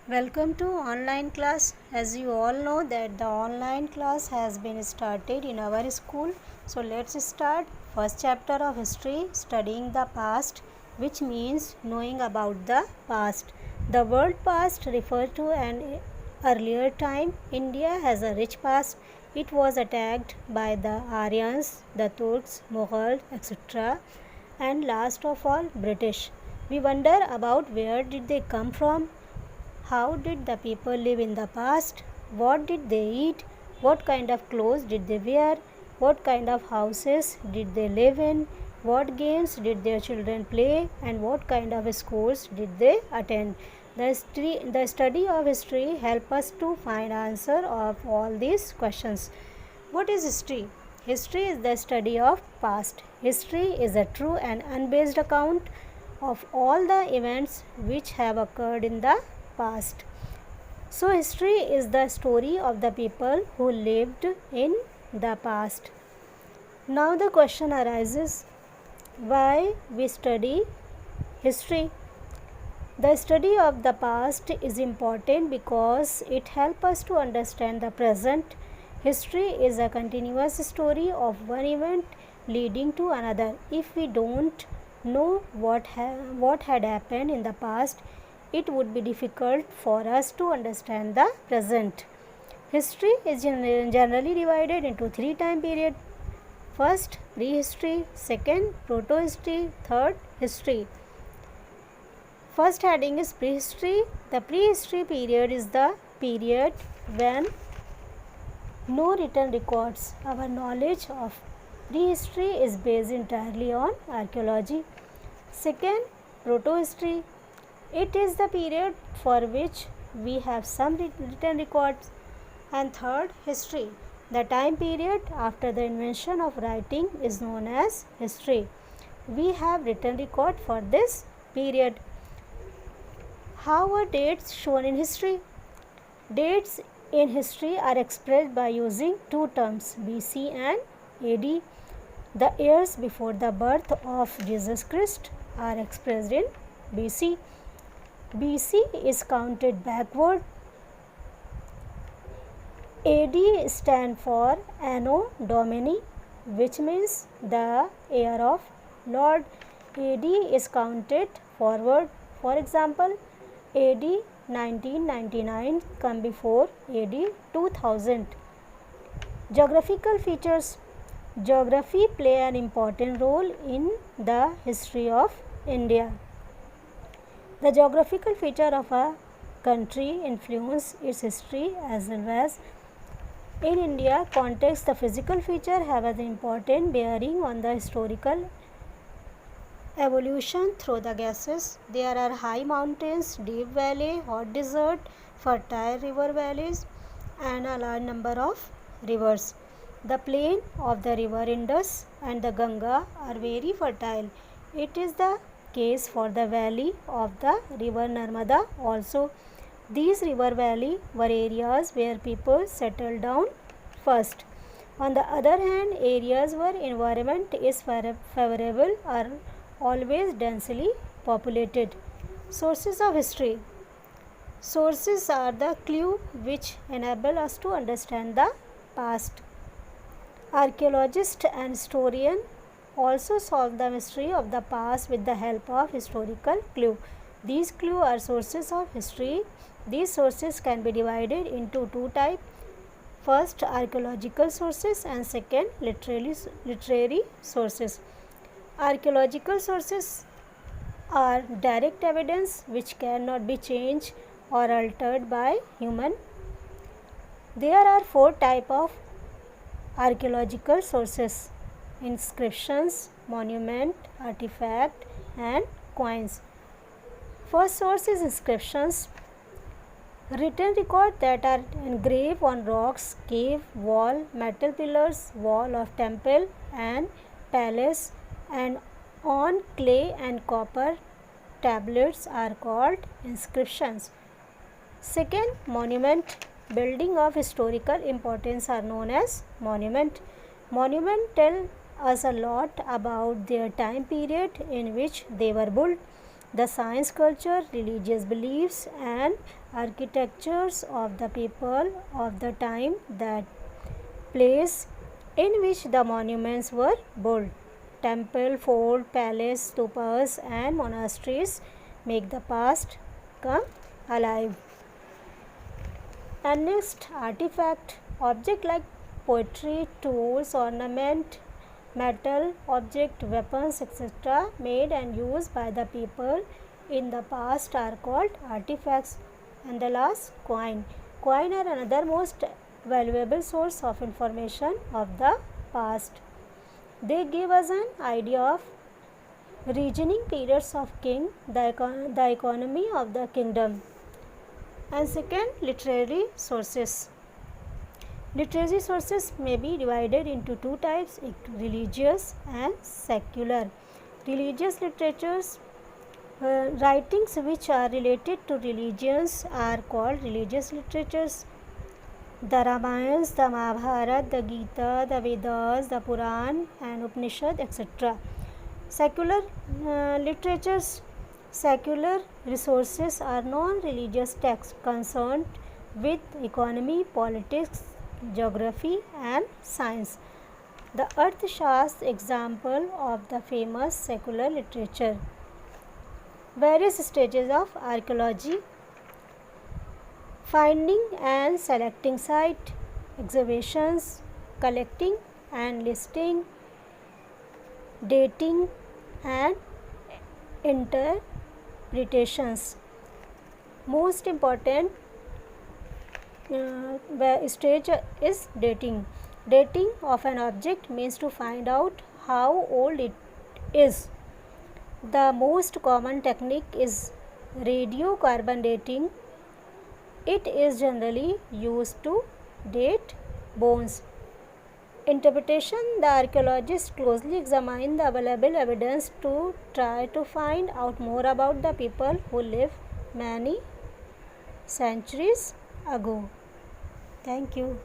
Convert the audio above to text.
Welcome to online class. As you all know that the online class has been started in our school. So let's start. First chapter of history, studying the past, which means knowing about the past. The word past refers to an earlier time. India has a rich past. It was attacked by the Aryans, the Turks, Mughals, etc. and last of all British. We wonder about where did they come from. How did the people live in the past? What did they eat? What kind of clothes did they wear? What kind of houses did they live in? What games did their children play? And what kind of schools did they attend? The study of history helps us to find answer of all these questions. What is history? History is the study of past. History is a true and unbiased account of all the events which have occurred in the past. So history is the story of the people who lived in the past. Now the question arises, why we study history? The study of the past is important because it helps us to understand the present. History is a continuous story of one event leading to another. If we don't know what had happened in the past, it would be difficult for us to understand the present. History is generally divided into three time periods. First, prehistory, second, protohistory, third, history. First heading is prehistory. The prehistory period is the period when no written records. Our knowledge of prehistory is based entirely on archaeology. Second, protohistory. It is the period for which we have some written records. And third, history. The time period after the invention of writing is known as history. We have written record for this period. How are dates shown in history? Dates in history are expressed by using two terms, BC and AD. The years before the birth of Jesus Christ are expressed in BC. BC is counted backward. AD stands for Anno Domini, which means the year of Lord. AD is counted forward. For example, AD 1999 come before AD 2000. Geographical features. Geography play an important role in the history of India. The geographical feature of a country influence its history as well as in India context. The physical feature have an important bearing on the historical evolution through the gases. There are high mountains, deep valley, hot desert, fertile river valleys and a large number of rivers. The plain of the river Indus and the Ganga are very fertile. It is the case for the valley of the river Narmada also. These river valley were areas where people settled down first. On the other hand, areas where environment is favorable are always densely populated. Sources of history. Sources are the clue which enable us to understand the past. Archaeologists and historians also solve the mystery of the past with the help of historical clue. These clues are sources of history. These sources can be divided into two types. First, archaeological sources and second, literary sources. Archaeological sources are direct evidence which cannot be changed or altered by human. There are four types of archaeological sources: inscriptions, monument, artifact and coins. First source is inscriptions. Written records that are engraved on rocks, cave, wall, metal pillars, wall of temple and palace and on clay and copper tablets are called inscriptions. Second, monument. Building of historical importance are known as monument. Monument tell us a lot about their time period in which they were built. the science, culture, religious beliefs, and architectures of the people of the time, that place in which the monuments were built. Temple, fort, palace, stupas, and monasteries make the past come alive. And next, artifact, object like poetry, tools, ornament, metal, object, weapons, etc. made and used by the people in the past are called artifacts. And the last, coin. Coin are another most valuable source of information of the past. They give us an idea of reigning periods of king, the economy of the kingdom. And second, literary sources. Literary sources may be divided into two types, religious and secular. Religious literatures, writings which are related to religions are called religious literatures. The Ramayana, the Mahabharata, the Gita, the Vedas, the Puran and Upanishad, etc. Secular literatures, secular resources are non-religious texts concerned with economy, politics, geography and science. The Arthashastra example of the famous secular literature. Various stages of archaeology: finding and selecting site, excavations, collecting and listing, dating and interpretations. Most important stage is dating. Dating of an object means to find out how old it is. The most common technique is radiocarbon dating. It is generally used to date bones. Interpretation: the archaeologists closely examine the available evidence to try to find out more about the people who lived many centuries ago. Thank you.